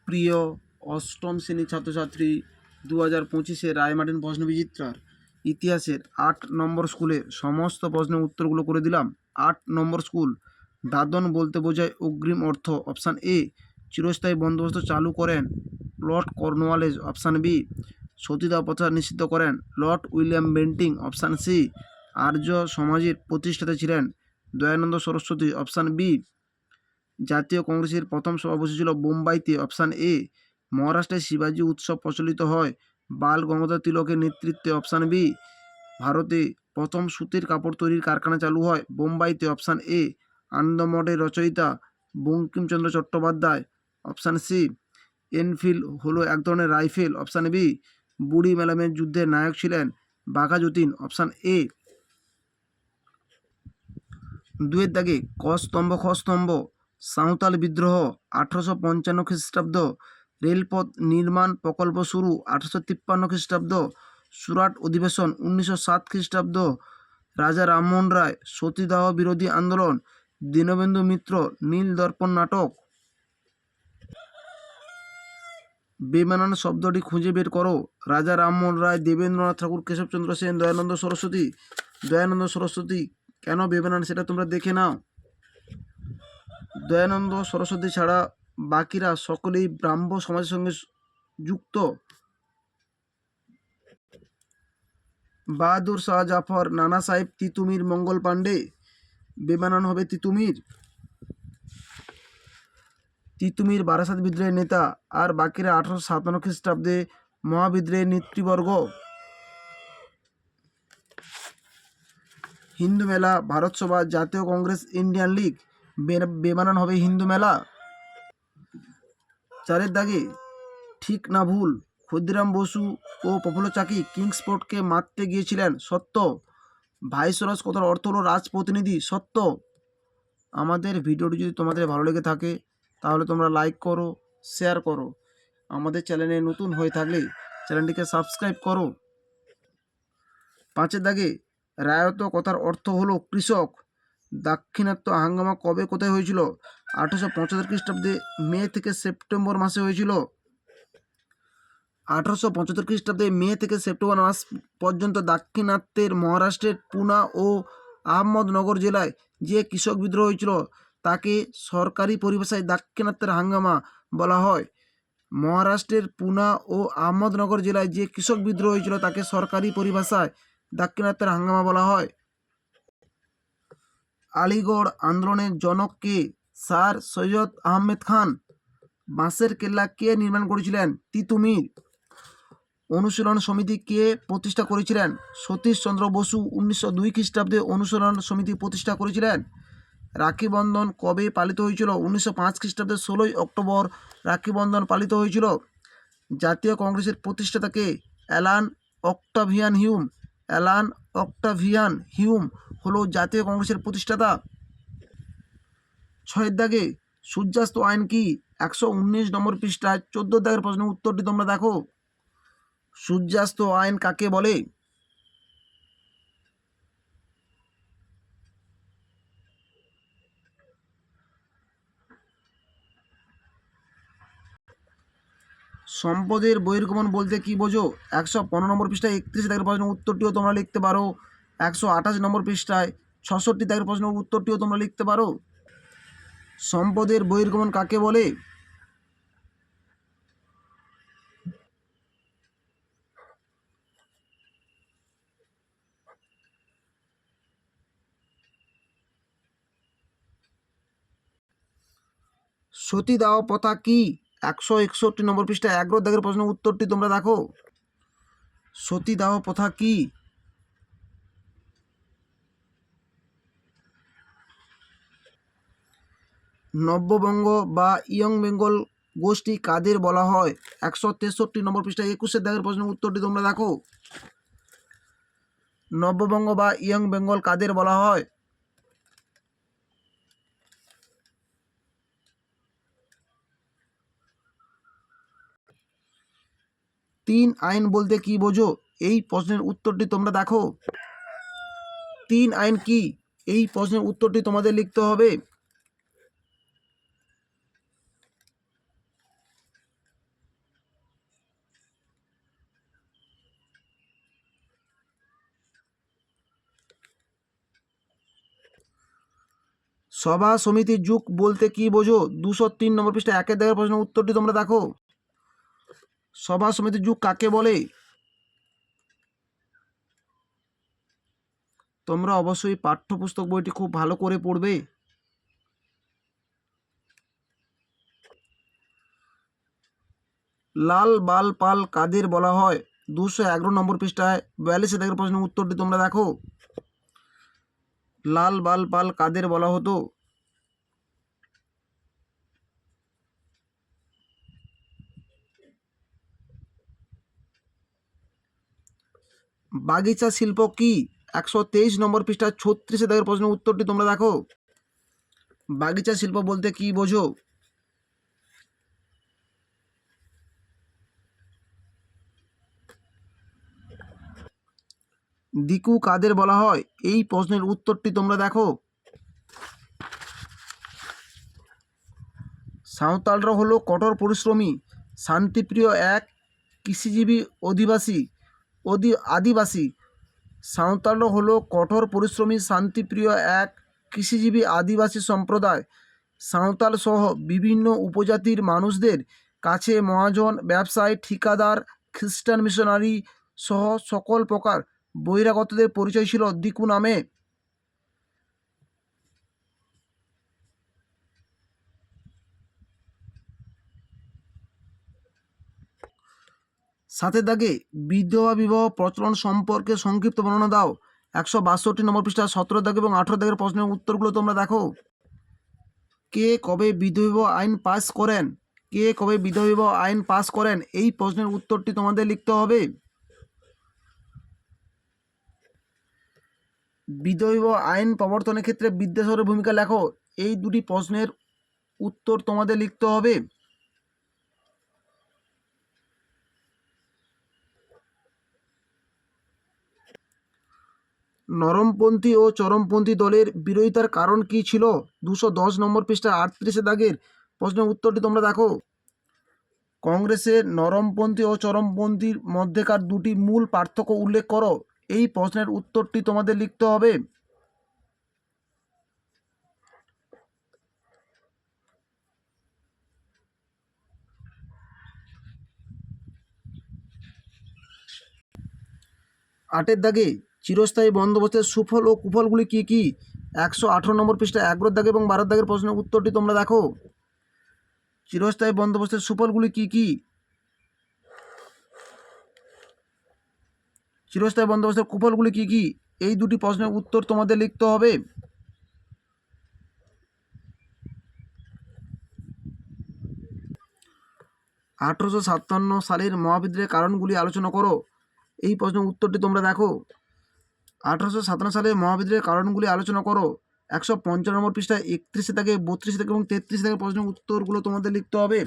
প্রিয় অষ্টম শ্রেণীর ছাত্রছাত্রী 2025-এর রায়মার্টিন প্রশ্নবিচিত্রার ইতিহাসের 8 নম্বর স্কুলে সমস্ত প্রশ্নের উত্তরগুলো করে দিলাম। 8 নম্বর স্কুল, দাদন বলতে বোঝায় অগ্রিম অর্থ। Option A. চিরস্থায়ী বন্দোবস্ত চালু করেন লর্ড কর্নওয়ালিস। Option B. সতীদাহ প্রথা নিষিদ্ধ করেন Lord William Bentinck. Option C. আর্য সমাজের প্রতিষ্ঠাতা ছিলেন দয়ানন্দ সরস্বতী। Option B. জাতীয় কংগ্রেসের প্রথম সভা বসেছিল বোম্বাইতে। Option A. মহারাষ্ট্রে শিবাজী উৎসব প্রচলিত হয় বাল গঙ্গাধর তিলকের নেতৃত্বে। Option B. ভারতে প্রথম সুতির কাপড় তৈরির কারখানা চালু হয় বোম্বাইতে। Option A. আনন্দমঠের রচয়িতা Bankimchandra Chattopadhyay. Option C. Enfield হলো এক ধরনের রাইফেল। Option B. বুড়ি মেলামের যুদ্ধের নায়ক ছিলেন বাঘা যতীন। Option A. দুয়ের দাগে ক স্তম্ভ খ স্তম্ভ, সাঁওতাল বিদ্রোহ 1855 খ্রিস্টাব্দ, রেলপথ নির্মাণ প্রকল্প শুরু 1853 খ্রিস্টাব্দ, সুরাট অধিবেশন 1907 খ্রিস্টাব্দ, রাজা রামমোহন রায় সতীদাহ বিরোধী আন্দোলন, দীনবন্ধু মিত্র নীল দর্পণ নাটক। বেমানান শব্দটি খুঁজে বের করো। রাজা রামমোহন রায়, দেবেন্দ্রনাথ ঠাকুর, কেশবচন্দ্র সেন, দয়ানন্দ সরস্বতী। দয়ানন্দ সরস্বতী কেন বেমানান সেটা তোমরা দেখে নাও। দয়ানন্দ সরস্বতী ছাড়া বাকিরা সকলেই ব্রাহ্ম সমাজের সঙ্গে যুক্ত। বাহাদুর শাহ জাফর, নানা সাহেব, তিতুমির, মঙ্গল পাণ্ডে। বেমানান হবে তিতুমির। তিতুমির বারাসাত বিদ্রোহের নেতা, আর বাকিরা 1857 খ্রিস্টাব্দে মহাবিদ্রোহের নেতৃবর্গ। হিন্দু মেলা, ভারত সভা, জাতীয় কংগ্রেস, ইন্ডিয়ান লীগ। বেমানান হবে হিন্দু মেলা। চারের দাগে ঠিক না ভুল, ক্ষুদিরাম বসু ও প্রফুল্ল চাকি কিংসফোর্ডকে মারতে গিয়েছিলেন। সত্য। ভাইসরয় কথার অর্থ হলো রাজপ্রতিনিধি। সত্য। আমাদের ভিডিওটি যদি তোমাদের ভালো লেগে থাকে তাহলে তোমরা লাইক করো, শেয়ার করো। আমাদের চ্যানেলে নতুন হয়ে থাকলে চ্যানেলটিকে সাবস্ক্রাইব করো। পাঁচের দাগে রায়ত কথার অর্থ হলো কৃষক। দাক্ষিণাত্য হাঙ্গামা কবে কোথায় হয়েছিল? 1875 খ্রিস্টাব্দে মে থেকে সেপ্টেম্বর মাসে হয়েছিল। 1875 খ্রিস্টাব্দে মে থেকে সেপ্টেম্বর মাস পর্যন্ত দাক্ষিণাত্যের মহারাষ্ট্রের পুনা ও আহমদনগর জেলায় যে কৃষক বিদ্রোহ হয়েছিল তাকে সরকারি পরিভাষায় দাক্ষিণাত্যের হাঙ্গামা বলা হয়। মহারাষ্ট্রের পুনা ও আহমদনগর জেলায় যে কৃষক বিদ্রোহ হয়েছিল তাকে সরকারি পরিভাষায় দাক্ষিণাত্যের হাঙ্গামা বলা হয়। আলিগড় আন্দোলনের জনক কে? স্যার সৈয়দ আহমেদ খান। বাঁশের কেল্লা কে নির্মাণ করেছিলেন? তিতুমির। অনুশীলন সমিতি কে প্রতিষ্ঠা করেছিলেন? সতীশচন্দ্র বসু 1902 খ্রিস্টাব্দে অনুশীলন সমিতি প্রতিষ্ঠা করেছিলেন। রাখি বন্ধন কবে পালিত হয়েছিল? 1905 খ্রিস্টাব্দে 16ই অক্টোবর রাখি বন্ধন পালিত হয়েছিল। জাতীয় কংগ্রেসের প্রতিষ্ঠাতা কে? Allan Octavian Hume. Allan Octavian Hume হলো জাতীয় কংগ্রেসের প্রতিষ্ঠাতা। ছয়ের দাগে সূর্যাস্ত আইন কি? 119 নম্বর পৃষ্ঠায় 14 দাগের প্রশ্নের উত্তরটি তোমরা দেখো। সূর্যাস্ত আইন কাকে বলে? সম্পদের বহির্গমন বলতে কি বোঝো? 115 নম্বর পৃষ্ঠায় 31 দাগের প্রশ্নের উত্তরটিও তোমরা লিখতে পারো। 128 নম্বর পৃষ্ঠায় 66 দাগের প্রশ্নের উত্তরটিও তোমরা লিখতে পারো। সম্পদের বহির্গমন কাকে বলে? সতীদাহ প্রথা কি? 161 নম্বর পৃষ্ঠায় 11 দাগের প্রশ্নের উত্তরটি তোমরা দেখো। সতীদাহ প্রথা কি? নব্যবঙ্গ বা ইয়ং বেঙ্গল গোষ্ঠী কাদের বলা হয়? 163 নম্বর পৃষ্ঠায় 21 দাগের প্রশ্নের উত্তরটি তোমরা দেখো। নব্যবঙ্গ বা ইয়ং বেঙ্গল কাদের বলা হয়? 3 আইন বলতে কি বোঝো? এই প্রশ্নের উত্তরটি তোমরা দেখো। 3 আইন কি? এই প্রশ্নের উত্তরটি তোমাদের লিখতে হবে। সভা সমিতির যুগ বলতে কি বোঝো? 203 নম্বর পৃষ্ঠা 1 দাগের প্রশ্নের উত্তরটি তোমরা দেখো। সভা সমিতির যুগ কাকে বলে? তোমরা অবশ্যই পাঠ্যপুস্তক বইটি খুব ভালো করে পড়বে। লাল বাল পাল কাদের বলা হয়? 211 নম্বর পৃষ্ঠায় 42 দাগের প্রশ্নের উত্তরটি তোমরা দেখো। লাল বাল পাল কাদের বলা হতো? বাগিচা শিল্প কি? 123 নম্বর পৃষ্ঠা 36 দাগের প্রশ্নের উত্তরটি তোমরা দেখো। বাগিচা শিল্প বলতে কি বোঝো? দিকু কাদের বলা হয়? এই প্রশ্নের উত্তরটি তোমরা দেখো। সাঁওতালরা হলো কঠোর পরিশ্রমী, শান্তিপ্রিয় এক কৃষিজীবী আদিবাসী। সাঁওতালরা হলো কঠোর পরিশ্রমী, শান্তিপ্রিয় এক কৃষিজীবী আদিবাসী সম্প্রদায়। সাঁওতাল সহ বিভিন্ন উপজাতির মানুষদের কাছে মহাজন, ব্যবসায়ী, ঠিকাদার, খ্রিস্টান মিশনারি সহ সকল প্রকার বহিরাগতদের পরিচয় ছিল দিকু নামে। সাথে দাগে বিধবা বিবাহ প্রচলন সম্পর্কে সংক্ষিপ্ত বর্ণনা দাও। 162 নম্বর পৃষ্ঠা 17 দাগ এবং 18 দাগের প্রশ্নের উত্তরগুলো তোমরা দেখো। কে কবে বিধবা আইন পাস করেন? কে কবে বিধবা আইন পাস করেন? এই প্রশ্নের উত্তরটি তোমাদের লিখতে হবে। বিধবা আইন প্রবর্তনের ক্ষেত্রে বিদ্যাসাগরের ভূমিকা লেখো। এই দুটি প্রশ্নের উত্তর তোমাদের লিখতে হবে। নরমপন্থী ও চরমপন্থী দলের বিরোধিতার কারণ কি ছিল? 210 নম্বর পৃষ্ঠা 38 দাগের প্রশ্নের উত্তরটি তোমরা দেখো। কংগ্রেসের নরমপন্থী ও চরমপন্থীর মধ্যেকার দুটি মূল পার্থক্য উল্লেখ করো। এই প্রশ্নের উত্তরটি তোমাদের লিখতে হবে। আটের দাগে চিরস্থায়ী বন্দোবস্তের সুফল ও কুফলগুলি কি কি? 118 নম্বর পৃষ্ঠা 11 দাগে এবং 12 দাগের প্রশ্নের উত্তরটি তোমরা দেখো। চিরস্থায়ী বন্দোবস্তের সুফলগুলি কি কি? চিরস্থায়ী বন্দোবস্তের কুফলগুলি কি কি? এই দুটি প্রশ্নের উত্তর তোমাদের লিখতে হবে। 1857 সালের মহাবিদ্রোহের কারণগুলি আলোচনা করো। এই প্রশ্নের উত্তরটি তোমরা দেখো। 1857 সালে মহাবিদ্রোহের কারণগুলি আলোচনা করো। 155 নম্বর পৃষ্ঠায় 31 থেকে 32 থেকে এবং 33 থেকে প্রশ্নের উত্তরগুলো তোমাদের লিখতে হবে।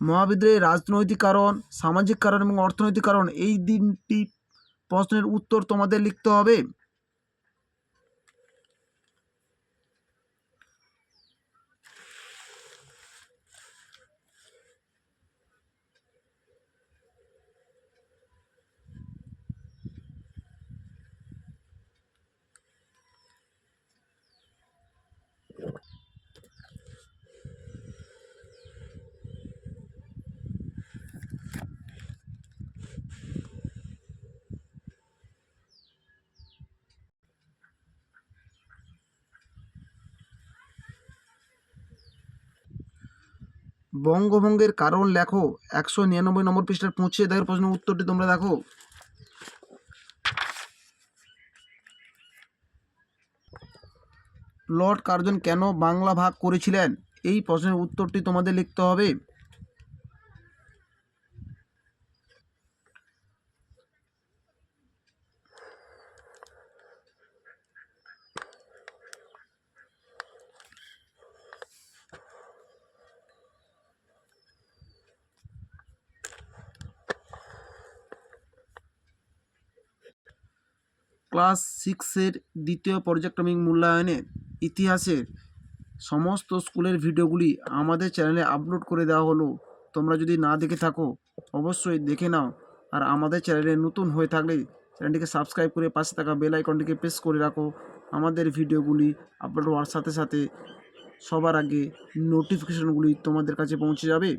মহাবিদ্রোহের রাজনৈতিক কারণ, সামাজিক কারণ এবং অর্থনৈতিক কারণ, এই তিনটি প্রশ্নের উত্তর তোমাদের লিখতে হবে। বঙ্গভঙ্গের কারণ লেখো। 199 নম্বর পৃষ্ঠার 25 দাগের প্রশ্নের উত্তরটি তোমরা দেখো। লর্ড কার্জন কেন বাংলা ভাগ করেছিলেন? এই প্রশ্নের উত্তরটি তোমাদের লিখতে হবে। ক্লাস 6-এর দ্বিতীয় পর্যায়ক্রমিক মূল্যায়নের ইতিহাসের সমস্ত স্কুলের ভিডিওগুলি আমাদের চ্যানেলে আপলোড করে দেওয়া হলো। তোমরা যদি না দেখে থাকো অবশ্যই দেখে নাও। আর আমাদের চ্যানেলে নতুন হয়ে থাকলে চ্যানেলটিকে সাবস্ক্রাইব করে পাশে থাকা বেল আইকনটিকে প্রেস করে রাখো, আমাদের ভিডিওগুলি আপলোড হওয়ার সাথে সাথে সবার আগে নোটিফিকেশনগুলি তোমাদের কাছে পৌঁছে যাবে।